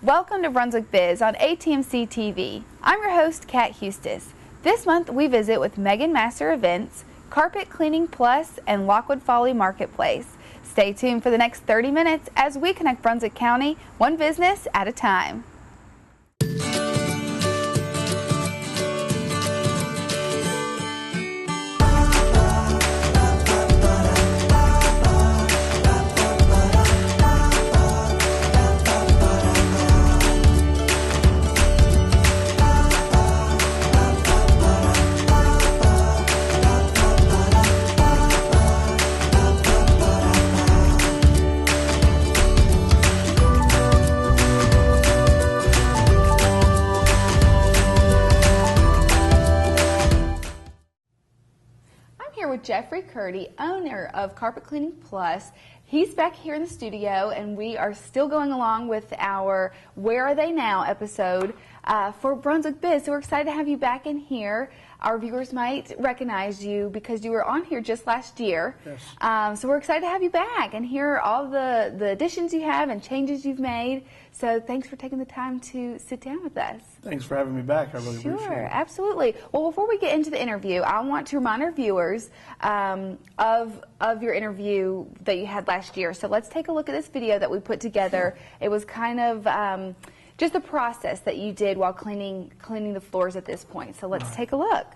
Welcome to Brunswick Biz on ATMC TV. I'm your host, Kat Hustis. This month we visit with Megan Master Events, Carpet Cleaning Plus, and Lockwood Folly Marketplace. Stay tuned for the next 30 minutes as we connect Brunswick County one business at a time. Jeffrey Curdy, owner of Carpet Cleaning Plus. He's back here in the studio, and we are still going along with our Where Are They Now episode for Brunswick Biz. So we're excited to have you back in here. Our viewers might recognize you because you were on here just last year. Yes. So we're excited to have you back and hear all the additions you have and changes you've made. So thanks for taking the time to sit down with us. Thanks for having me back. I really appreciate it. Sure, absolutely. Well, before we get into the interview, I want to remind our viewers of your interview that you had last year. So let's take a look at this video that we put together. It was kind of just the process that you did while cleaning the floors at this point. So let's take a look.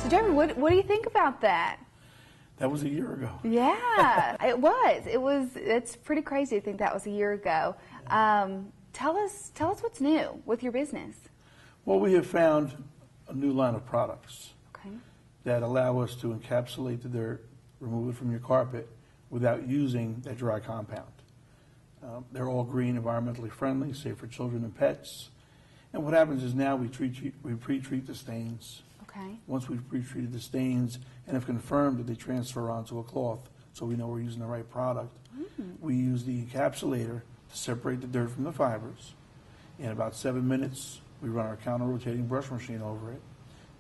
Jeffrey, what do you think about that? That was a year ago. Yeah, it was. It's pretty crazy to think that was a year ago. Tell us what's new with your business. Well, we have found a new line of products okay. that allow us to encapsulate the dirt, remove it from your carpet without using that dry compound. They're all green, environmentally friendly, safe for children and pets. And what happens is now we pre-treat the stains. Okay. Once we've pre-treated the stains and have confirmed that they transfer onto a cloth so we know we're using the right product, we use the encapsulator to separate the dirt from the fibers. In about 7 minutes, we run our counter-rotating brush machine over it.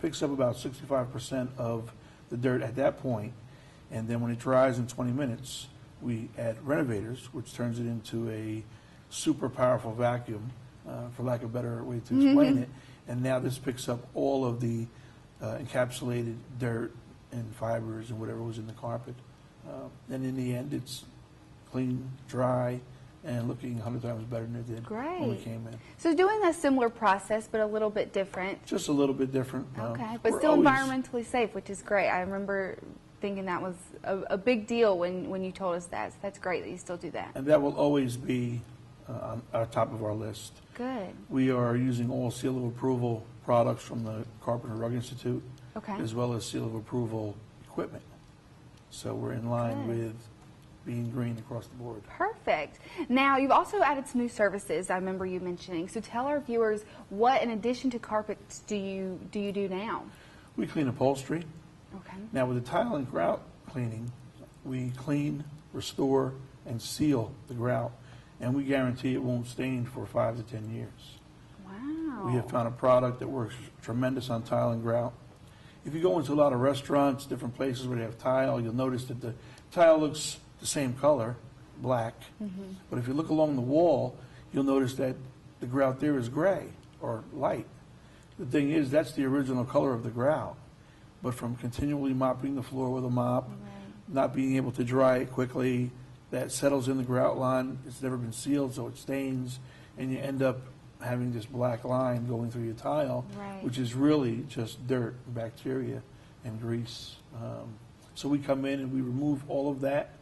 Picks up about 65% of the dirt at that point, and then when it dries in 20 minutes, we add renovators, which turns it into a super powerful vacuum, for lack of a better way to explain it. And now this picks up all of the encapsulated dirt and fibers and whatever was in the carpet And in the end, it's clean, dry, and looking 100 times better than it did when we came in. So doing a similar process, but a little bit different. Just a little bit different. Okay, but still environmentally safe, which is great. I remember thinking that was a big deal when you told us that. So that's great that you still do that. And that will always be on our top of our list. Good. We are using all seal of approval products from the Carpenter Rug Institute, as well as seal of approval equipment. So we're in line with being green across the board. Perfect. Now, you've also added some new services I remember you mentioning. So tell our viewers, what in addition to carpets do you do now? We clean upholstery. Okay. Now with the tile and grout cleaning, we clean, restore, and seal the grout, and we guarantee it won't stain for 5 to 10 years. Wow. We have found a product that works tremendous on tile and grout. If you go into a lot of restaurants, different places where they have tile, you'll notice that the tile looks the same color, black, but if you look along the wall, you'll notice that the grout there is gray or light. The thing is, that's the original color of the grout, but from continually mopping the floor with a mop, not being able to dry it quickly, that settles in the grout line. It's never been sealed, so it stains, and you end up having this black line going through your tile, which is really just dirt, bacteria, and grease. So we come in and we remove all of that.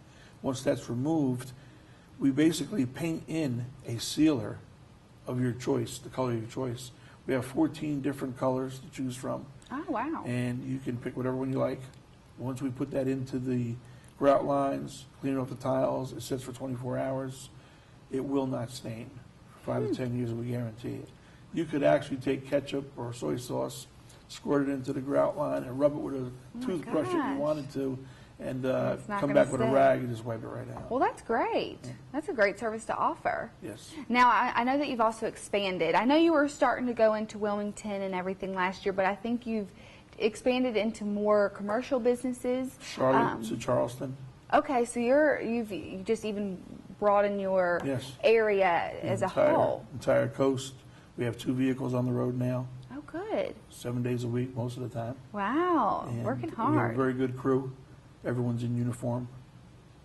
Once that's removed, we basically paint in a sealer of your choice, the color of your choice. We have 14 different colors to choose from. Oh, wow. And you can pick whatever one you like. Once we put that into the grout lines, clean off the tiles, it sits for 24 hours. It will not stain. For 5 to 10 years, we guarantee it. You could actually take ketchup or soy sauce, squirt it into the grout line, and rub it with a toothbrush if you wanted to, and come back with a rag and just wipe it right out. Well, that's great. That's a great service to offer. Yes. Now, I know that you've also expanded. I know you were starting to go into Wilmington and everything last year, but I think you've expanded into more commercial businesses. Charlotte to Charleston. Okay, so you've just even broadened your area as a whole. Entire coast. We have 2 vehicles on the road now. Oh, good. 7 days a week, most of the time. Wow, And working we hard. have a very good crew. Everyone's in uniform.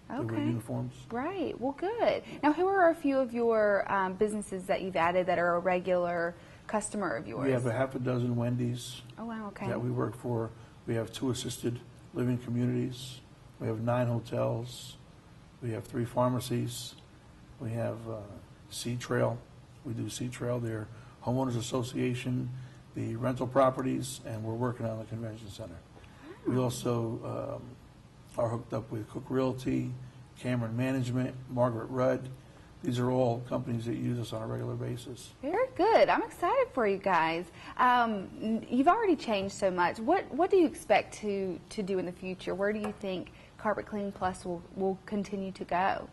They wear uniforms. Right. Well, good. Now, who are a few of your businesses that you've added that are a regular customer of yours? We have a half a dozen Wendy's that we work for. We have 2 assisted living communities. We have 9 hotels. We have 3 pharmacies. We have Sea Trail. We do Sea Trail. They're homeowners association, the rental properties, and we're working on the convention center. We also are hooked up with Cook Realty, Cameron Management, Margaret Rudd. These are all companies that use us on a regular basis. Very good. I'm excited for you guys. You've already changed so much. What do you expect to do in the future? Where do you think Carpet Cleaning Plus will continue to go?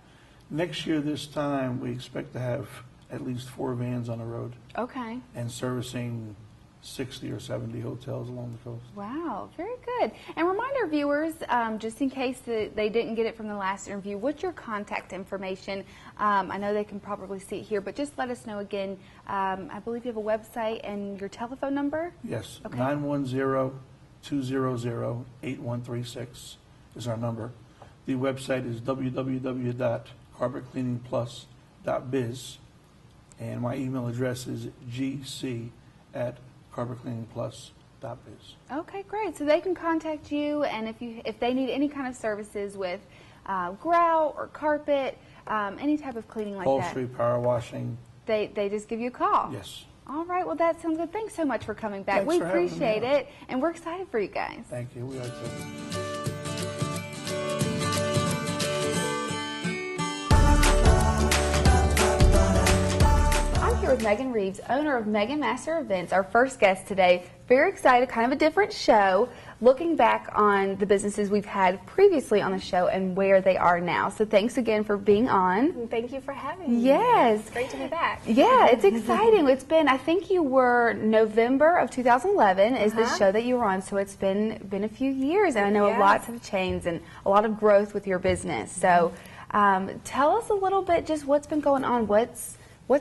Next year, this time, we expect to have at least 4 vans on the road. Okay. And servicing 60 or 70 hotels along the coast. Wow, very good. And remind our viewers, just in case they didn't get it from the last interview, what's your contact information? I know they can probably see it here, but just let us know again. I believe you have a website and your telephone number? Yes, okay. 910-200-8136 is our number. The website is www.carpetcleaningplus.biz, and my email address is gc@carpetcleaningplus.biz. Okay, great. So they can contact you, and if they need any kind of services with grout or carpet, any type of cleaning like upholstery, power washing, they just give you a call. Yes. All right. Well, that sounds good. Thanks so much for coming back. Thanks we for having me appreciate on. it, and we're excited for you guys. Thank you. We are too. With Megan Reeves, owner of Megan Master Events, our first guest today. Very excited, kind of a different show, looking back on the businesses we've had previously on the show and where they are now. So thanks again for being on. Thank you for having me. Yes. It's great to be back. Yeah, it's exciting. It's been, I think you were November of 2011 is the show that you were on, so it's been a few years, and I know lots have changed and a lot of growth with your business. So tell us a little bit just what's been going on. What's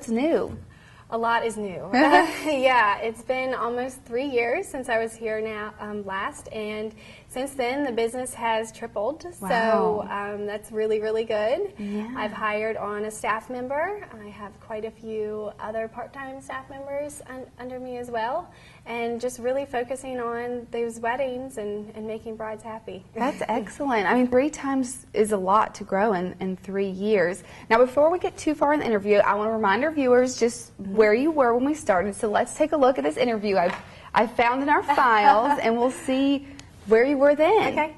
new? A lot is new. Yeah, it's been almost 3 years since I was here now last, and since then, the business has tripled. Wow. So that's really, really good. Yeah. I've hired on a staff member. I have quite a few other part-time staff members under me as well. And just really focusing on those weddings and making brides happy. That's excellent. I mean, 3 times is a lot to grow in 3 years. Now, before we get too far in the interview, I want to remind our viewers just where you were when we started. So let's take a look at this interview I've found in our files, and we'll see where you were then. Okay.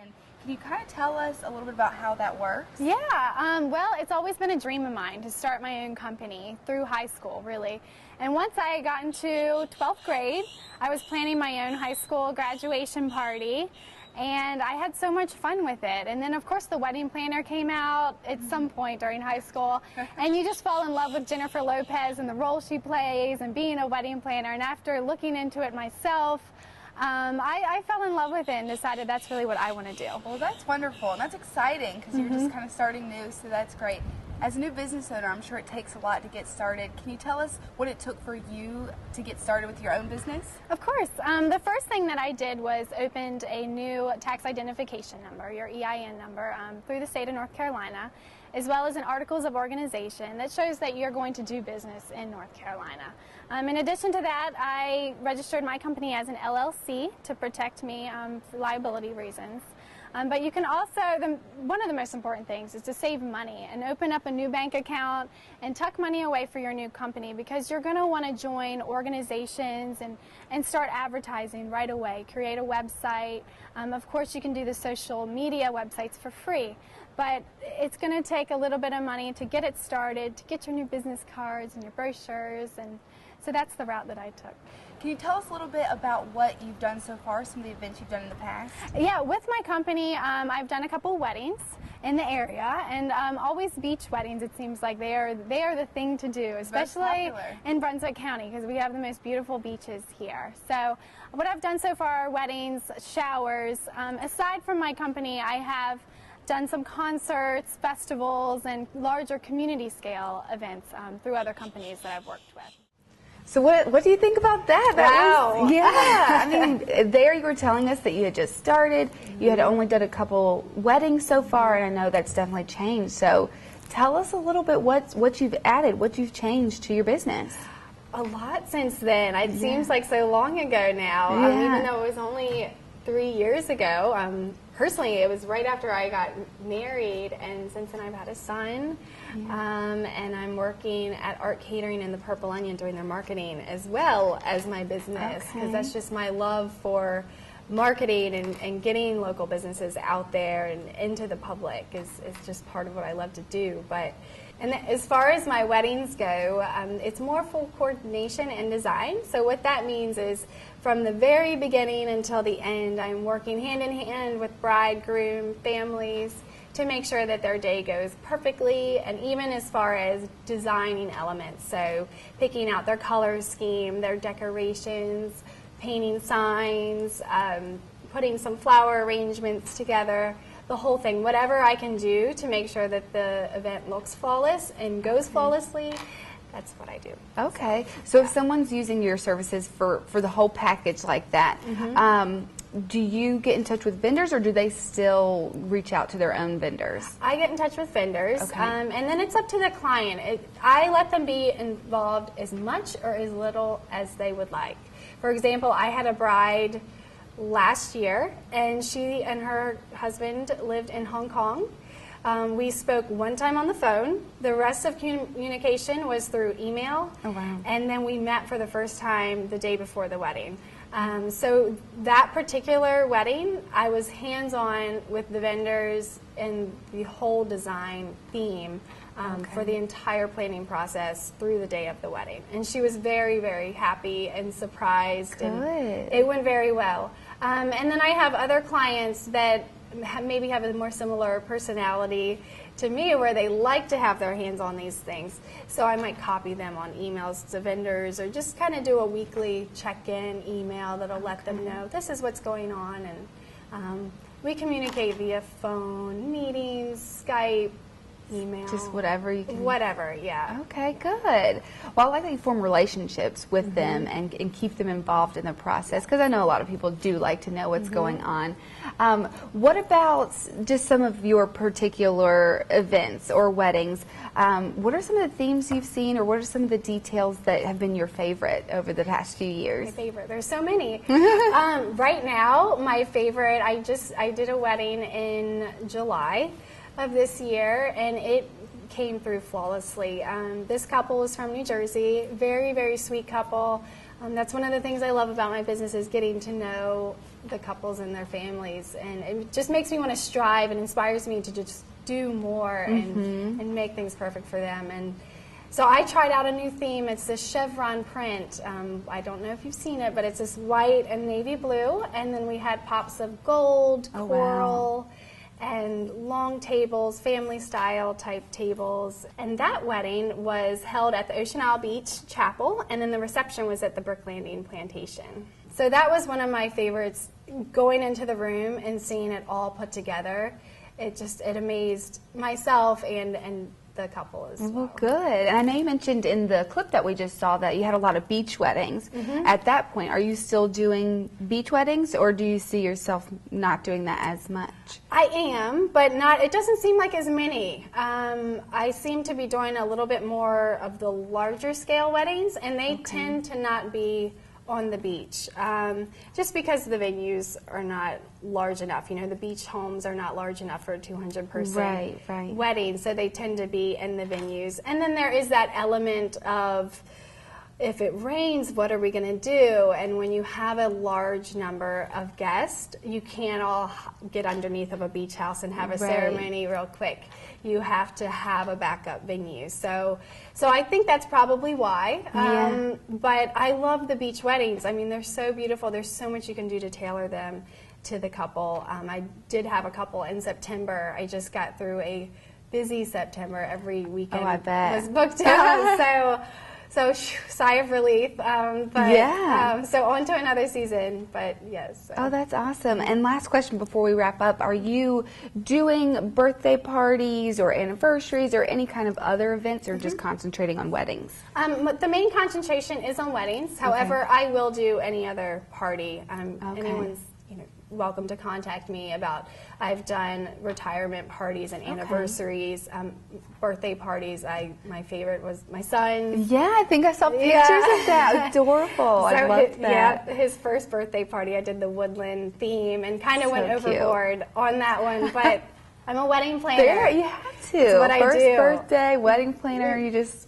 And can you kind of tell us a little bit about how that works? Yeah, well, it's always been a dream of mine to start my own company through high school, really. And once I got into 12th grade, I was planning my own high school graduation party, and I had so much fun with it. And then, of course, the wedding planner came out at some point during high school, and you just fall in love with Jennifer Lopez and the role she plays and being a wedding planner. And after looking into it myself, I fell in love with it and decided that's really what I want to do. Well, that's wonderful, and that's exciting because you're just kind of starting new, so that's great. As a new business owner, I'm sure it takes a lot to get started. Can you tell us what it took for you to get started with your own business? Of course. The first thing that I did was opened a new tax identification number, your EIN number, through the state of North Carolina, as well as an articles of organization that shows that you're going to do business in North Carolina. In addition to that, I registered my company as an LLC to protect me for liability reasons. But you can also, one of the most important things is to save money and open up a new bank account and tuck money away for your new company, because you're going to want to join organizations and start advertising right away. Create a website. Of course, you can do the social media websites for free, but it's going to take a little bit of money to get it started, to get your new business cards and your brochures, and so that's the route that I took. Can you tell us a little bit about what you've done so far, some of the events you've done in the past? Yeah, with my company, I've done a couple weddings in the area, and always beach weddings. It seems like they are the thing to do, especially in Brunswick County, because we have the most beautiful beaches here. So what I've done so far are weddings, showers. Aside from my company, I have done some concerts, festivals, and larger community scale events through other companies that I've worked with. So what do you think about that? Wow. Yeah, I mean, there you were telling us that you had just started. You had only done a couple weddings so far, and I know that's definitely changed. So tell us a little bit what you've added, what you've changed to your business. A lot since then. It seems like so long ago now, even though it was only 3 years ago. Personally, it was right after I got married, and since then I've had a son, and I'm working at Art Catering and the Purple Onion doing their marketing as well as my business, because that's just my love for marketing and getting local businesses out there and into the public is just part of what I love to do. And as far as my weddings go, it's more full coordination and design. So what that means is from the very beginning until the end, I'm working hand in hand with bride, groom, families to make sure that their day goes perfectly, and even as far as designing elements. So picking out their color scheme, their decorations, painting signs, putting some flower arrangements together, the whole thing, whatever I can do to make sure that the event looks flawless and goes flawlessly, that's what I do. Okay, so if someone's using your services for the whole package like that, do you get in touch with vendors, or do they still reach out to their own vendors? I get in touch with vendors, Okay. and then it's up to the client. I let them be involved as much or as little as they would like. For example, I had a bride last year, and she and her husband lived in Hong Kong. We spoke one time on the phone. The rest of communication was through email. Oh, wow. And then we met for the first time the day before the wedding. So that particular wedding, I was hands-on with the vendors and the whole design theme for the entire planning process through the day of the wedding. And she was very, very happy and surprised. Good. And it went very well. And then I have other clients that maybe have a more similar personality to me, where they like to have their hands on these things. So I might copy them on emails to vendors, or just kind of do a weekly check-in email that'll let them know this is what's going on. And we communicate via phone, meetings, Skype, email. Just whatever you can. Whatever, yeah. Okay, good. Well, I like that you form relationships with them and keep them involved in the process, because I know a lot of people do like to know what's going on. What about just some of your particular events or weddings? What are some of the themes you've seen, or what are some of the details that have been your favorite over the past few years? My favorite. There's so many. Right now, my favorite, I did a wedding in July of this year, and it came through flawlessly. This couple was from New Jersey, very, very sweet couple. That's one of the things I love about my business, is getting to know the couples and their families, and it just makes me want to strive and inspires me to just do more and make things perfect for them. And so I tried out a new theme. It's this chevron print. I don't know if you've seen it, but it's this white and navy blue, and then we had pops of gold, coral, and long tables, family style type tables. And that wedding was held at the Ocean Isle Beach Chapel, and then the reception was at the Brook Landing Plantation. So that was one of my favorites, going into the room and seeing it all put together. It amazed myself and the couple as well. Well, good. And I know you mentioned in the clip that we just saw that you had a lot of beach weddings. At that point, are you still doing beach weddings, or do you see yourself not doing that as much? I am, but not. It doesn't seem like as many. I seem to be doing a little bit more of the larger scale weddings, and they tend to not be on the beach, just because the venues are not large enough. You know, the beach homes are not large enough for a 200-person wedding, so they tend to be in the venues. And then there is that element of, if it rains, what are we going to do? And when you have a large number of guests, you can't all get underneath of a beach house and have a ceremony real quick. You have to have a backup venue. So I think that's probably why. But I love the beach weddings. I mean, they're so beautiful. There's so much you can do to tailor them to the couple. I did have a couple in September. I just got through a busy September. Every weekend was booked out. So sigh of relief, so on to another season, but yes. Oh, that's awesome. And last question before we wrap up, are you doing birthday parties or anniversaries or any kind of other events, or just concentrating on weddings? The main concentration is on weddings. However, I will do any other party. Anyone's welcome to contact me about. I've done retirement parties and anniversaries, birthday parties. My favorite was my son. Yeah, I think I saw pictures of that. Adorable. I love that. Yeah, his first birthday party, I did the woodland theme and kind of went overboard on that one, but I'm a wedding planner. There, you have to. It's what I do. First birthday, wedding planner, it's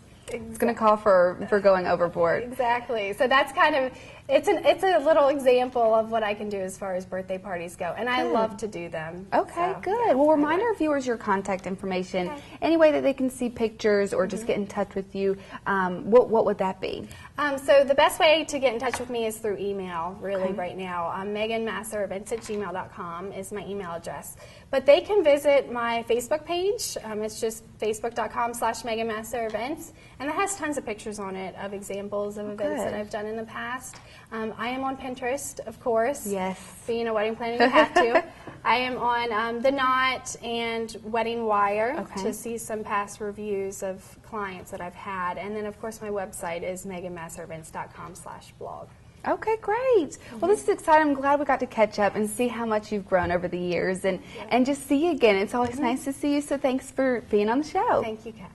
going to call for going overboard. Exactly. So that's kind of, it's a little example of what I can do as far as birthday parties go, and I love to do them. Okay, good. Well, remind our viewers your contact information. Any way that they can see pictures or just get in touch with you, what would that be? So the best way to get in touch with me is through email, really, right now. MeganMasserEvents@gmail.com is my email address. But they can visit my Facebook page. It's just facebook.com/MeganMasserEvents, and that has tons of pictures on it of examples of events that I've done in the past. I am on Pinterest, of course. Yes. Being a wedding planner, you have to. I am on The Knot and Wedding Wire to see some past reviews of clients that I've had. And then, of course, my website is meganmasserevents.com/blog. Okay, great. Well, this is exciting. I'm glad we got to catch up and see how much you've grown over the years and just see you again. It's always nice to see you, so thanks for being on the show. Thank you, Kat.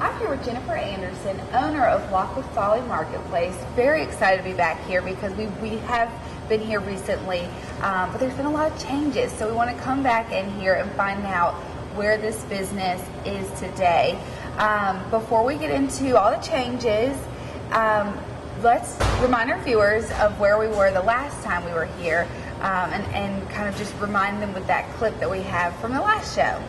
I'm here with Jennifer Anderson, owner of Lockwood Folly Marketplace. Very excited to be back here because we have been here recently, but there's been a lot of changes, so we want to come back in here and find out where this business is today. Before we get into all the changes, let's remind our viewers of where we were the last time we were here, and kind of just remind them with that clip that we have from the last show.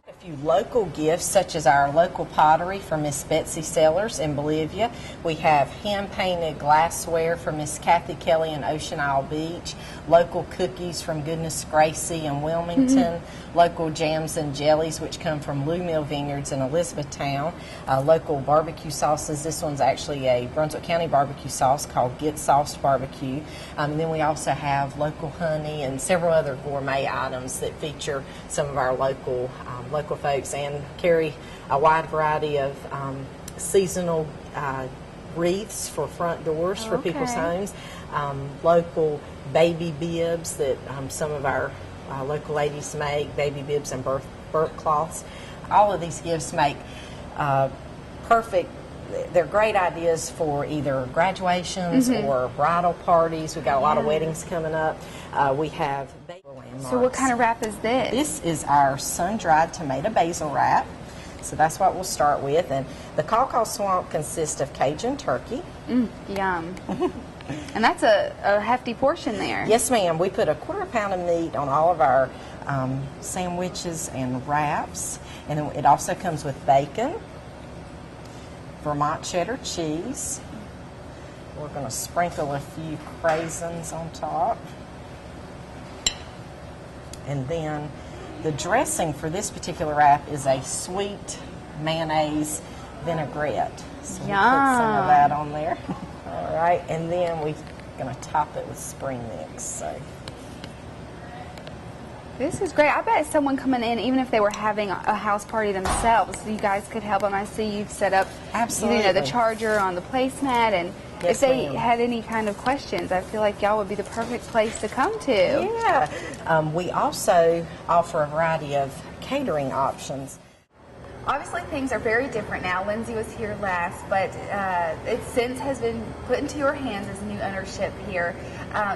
A Local gifts such as our local pottery from Miss Betsy Sellers in Bolivia. We have hand-painted glassware from Miss Kathy Kelly in Ocean Isle Beach. Local cookies from Goodness Gracie in Wilmington. Local jams and jellies which come from Lou Mill Vineyards in Elizabethtown. Local barbecue sauces. This one's actually a Brunswick County barbecue sauce called Get Sauced Barbecue. And then we also have local honey and several other gourmet items that feature some of our local folks and carry a wide variety of seasonal wreaths for front doors for people's homes. Local baby bibs that some of our local ladies make, baby bibs and burp cloths. All of these gifts make perfect. They're great ideas for either graduations or bridal parties. We've got a lot of weddings coming up. We have landmarks. So what kind of wrap is this? This is our sun-dried tomato basil wrap. So that's what we'll start with. And the Caw Swamp consists of Cajun turkey. Yum. And that's a hefty portion there. Yes, ma'am. We put a quarter pound of meat on all of our sandwiches and wraps. And then it also comes with bacon, Vermont cheddar cheese. We're going to sprinkle a few craisins on top. And then the dressing for this particular wrap is a sweet mayonnaise vinaigrette. So we'll put some of that on there. All right, and then we're going to top it with spring mix. So this is great. I bet someone coming in, even if they were having a house party themselves, you guys could help them. I see you've set up, the charger on the placemat, and if they had any kind of questions, I feel like y'all would be the perfect place to come to. Yeah. We also offer a variety of catering options. Obviously, things are very different now. Lindsay was here last, but it since has been put into your hands as new ownership here.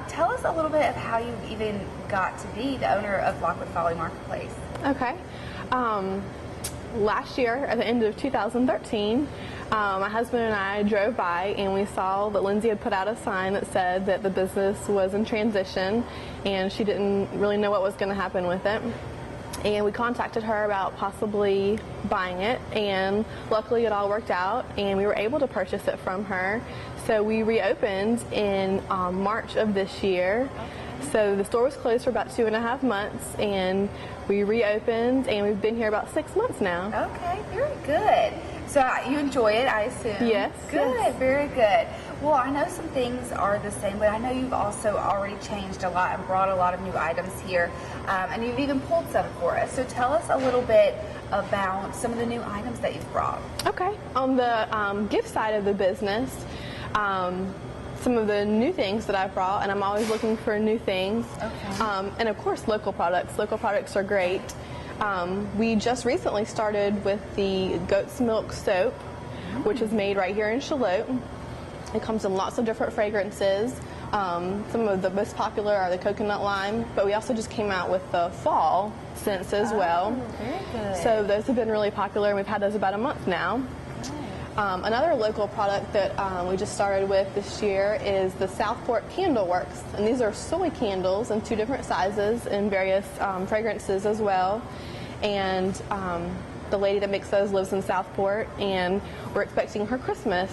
Tell us a little bit of how you even got to be the owner of Lockwood Folly Marketplace. Okay. Last year, at the end of 2013, my husband and I drove by and we saw that Lindsay had put out a sign that said that the business was in transition and she didn't really know what was going to happen with it. And we contacted her about possibly buying it, and luckily it all worked out and we were able to purchase it from her. So we reopened in March of this year. So the store was closed for about 2.5 months and we reopened and we've been here about 6 months now. Okay, very good. So you enjoy it, I assume? Yes. Good, yes. Very good. Well, I know some things are the same, but I know you've also already changed a lot and brought a lot of new items here, and you've even pulled some for us. So tell us a little bit about some of the new items that you've brought. Okay. On the gift side of the business, some of the new things that I've brought, and I'm always looking for new things. Okay. And of course, local products. Local products are great. We just recently started with the goat's milk soap, which is made right here in Charlotte. It comes in lots of different fragrances. Some of the most popular are the coconut lime, but we also just came out with the fall scents as well. Very good. So those have been really popular, and we've had those about a month now. Another local product that we just started with this year is the Southport Candle Works, and these are soy candles in 2 different sizes and various fragrances as well. And the lady that makes those lives in Southport, and we're expecting her Christmas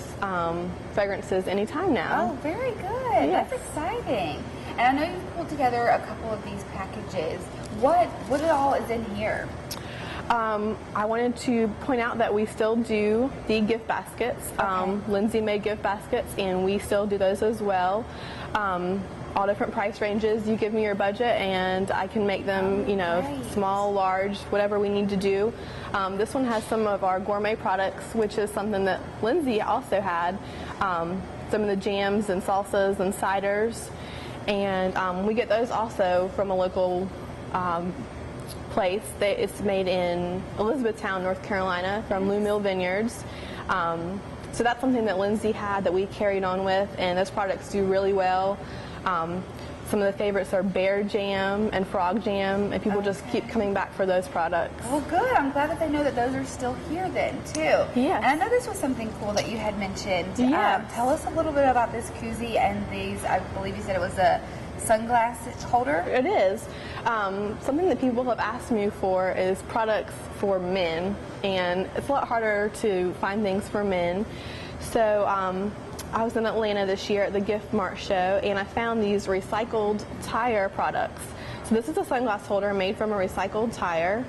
fragrances anytime now. Oh, very good. Yes. That's exciting. And I know you've pulled together a couple of these packages. What all is in here? I wanted to point out that we still do the gift baskets. Okay. Lindsay made gift baskets, and we still do those as well. All different price ranges. You give me your budget and I can make them, small, large, whatever we need to do. This one has some of our gourmet products, which is something that Lindsay also had. Some of the jams and salsas and ciders. And we get those also from a local place. It's made in Elizabethtown, North Carolina, from Lou Mill Vineyards. So that's something that Lindsay had that we carried on with, and those products do really well. Some of the favorites are bear jam and frog jam, and people just keep coming back for those products. Well, good. I'm glad that they know that those are still here then, too. Yes. And I know this was something cool that you had mentioned. Yes. Tell us a little bit about this koozie and these, I believe you said it was a sunglass holder. It is. Something that people have asked me for is products for men, and it's a lot harder to find things for men. So I was in Atlanta this year at the Gift Mart show, and I found these recycled tire products. So this is a sunglass holder made from a recycled tire,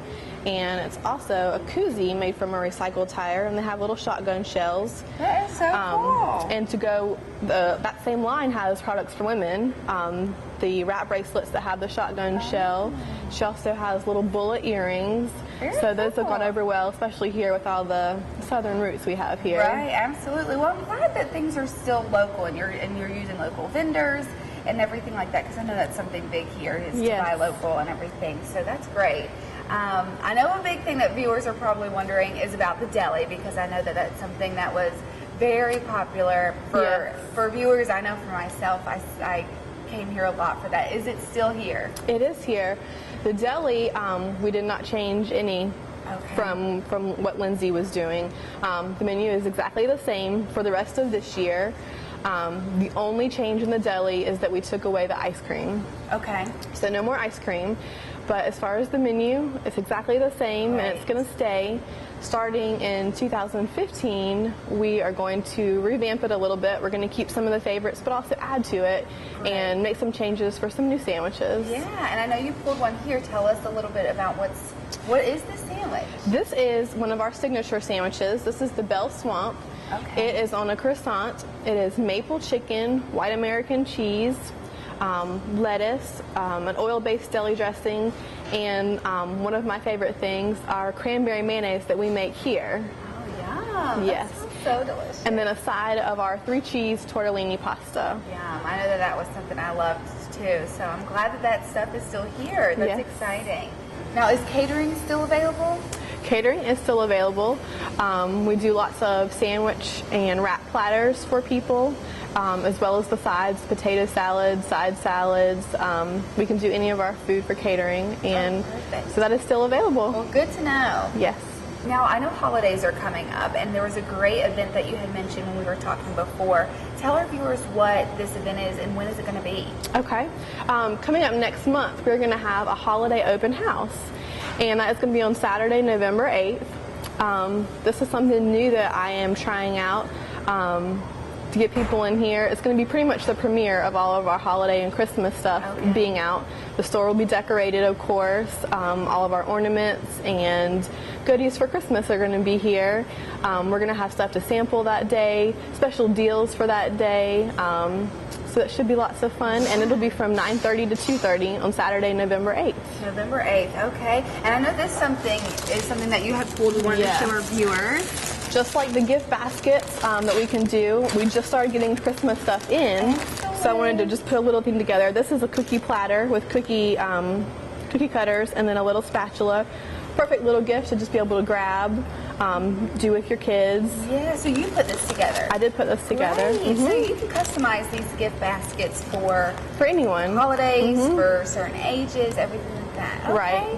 and it's also a koozie made from a recycled tire, and they have little shotgun shells. That is so cool. And to go, that same line has products for women. The wrap bracelets that have the shotgun shell. She also has little bullet earrings. So those have gone over well, especially here with all the southern roots we have here. Right, absolutely. Well, I'm glad that things are still local, and you're using local vendors and everything like that, because I know that's something big here is to buy local and everything. So that's great. I know a big thing that viewers are probably wondering is about the deli, because I know that that's something that was very popular for viewers. I know for myself, I came here a lot for that. Is it still here? It is here. The deli, we did not change any from what Lindsay was doing. The menu is exactly the same for the rest of this year. The only change in the deli is that we took away the ice cream. Okay. So no more ice cream. But as far as the menu, it's exactly the same, and it's going to stay. Starting in 2015, we are going to revamp it a little bit. We're going to keep some of the favorites, but also add to it and make some changes for some new sandwiches. Yeah, and I know you pulled one here. Tell us a little bit about what is this sandwich? This is one of our signature sandwiches. This is the Bell Swamp. Okay. It is on a croissant. It is maple chicken, white American cheese, lettuce, an oil-based deli dressing, and one of my favorite things are cranberry mayonnaise that we make here. Oh, yum. Yes. That sounds so delicious. And then a side of our 3-cheese tortellini pasta. Yum. I know that was something I loved too, so I'm glad that stuff is still here. That's exciting. Now, is catering still available? Catering is still available. We do lots of sandwich and wrap platters for people, as well as the sides, potato salads, side salads. We can do any of our food for catering, and so that is still available. Well, good to know. Yes. Now, I know holidays are coming up, and there was a great event that you had mentioned when we were talking before. Tell our viewers what this event is and when is it going to be? Okay. Coming up next month, we're going to have a holiday open house, and that is going to be on Saturday, November 8th. This is something new that I am trying out to get people in here. It's going to be pretty much the premiere of all of our holiday and Christmas stuff being out. The store will be decorated, of course. All of our ornaments and goodies for Christmas are going to be here. We're going to have stuff to sample that day, special deals for that day. So it should be lots of fun, and it'll be from 9:30 to 2:30 on Saturday, November 8th. November 8th, okay. And I know this is something that you have pulled. We wanted to show our viewers. Just like the gift baskets that we can do, we just started getting Christmas stuff in, so I wanted to just put a little thing together. This is a cookie platter with cookie cutters and then a little spatula. Perfect little gift to just be able to grab, do with your kids. Yeah, so you put this together. I did put this together. Right. So you can customize these gift baskets for anyone. Holidays, for certain ages, everything like that. Okay. Right.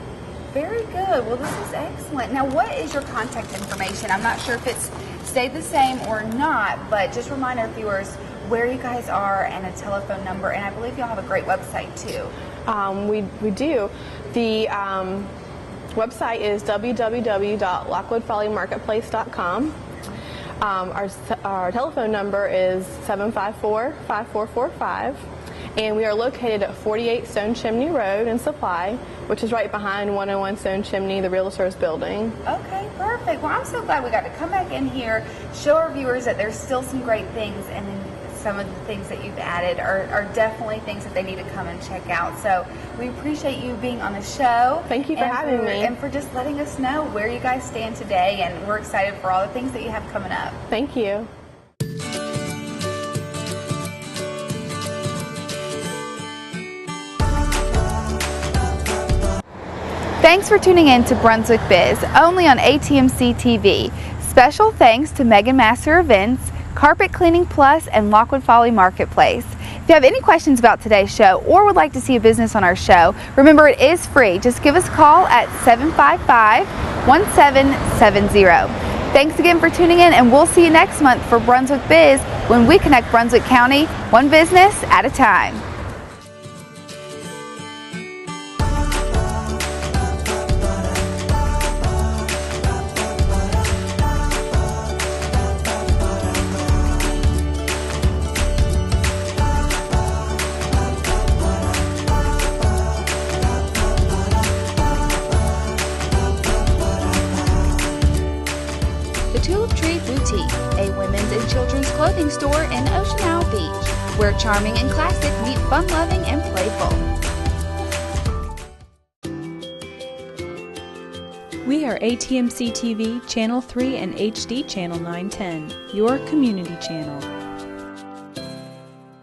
Very good. Well, this is excellent. Now, what is your contact information? I'm not sure if it's stayed the same or not, but just remind our viewers where you guys are and a telephone number. And I believe y'all have a great website, too. We do. The website is www.lockwoodfollymarketplace.com. Our telephone number is 754-5445. And we are located at 48 Stone Chimney Road in Supply, which is right behind 101 Stone Chimney, the Realtors building. Okay, perfect. Well, I'm so glad we got to come back in here, show our viewers that there's still some great things, and then some of the things that you've added are definitely things that they need to come and check out. So we appreciate you being on the show. Thank you for having me. And for just letting us know where you guys stand today, and we're excited for all the things that you have coming up. Thank you. Thanks for tuning in to Brunswick Biz, only on ATMC TV. Special thanks to Megan Master Events, Carpet Cleaning Plus, and Lockwood Folly Marketplace. If you have any questions about today's show or would like to see a business on our show, remember it is free. Just give us a call at 755-1770. Thanks again for tuning in, and we'll see you next month for Brunswick Biz when we connect Brunswick County one business at a time. A women's and children's clothing store in Ocean Isle Beach, where charming and classic meet fun-loving and playful. We are ATMC TV, Channel 3 and HD Channel 910, your community channel.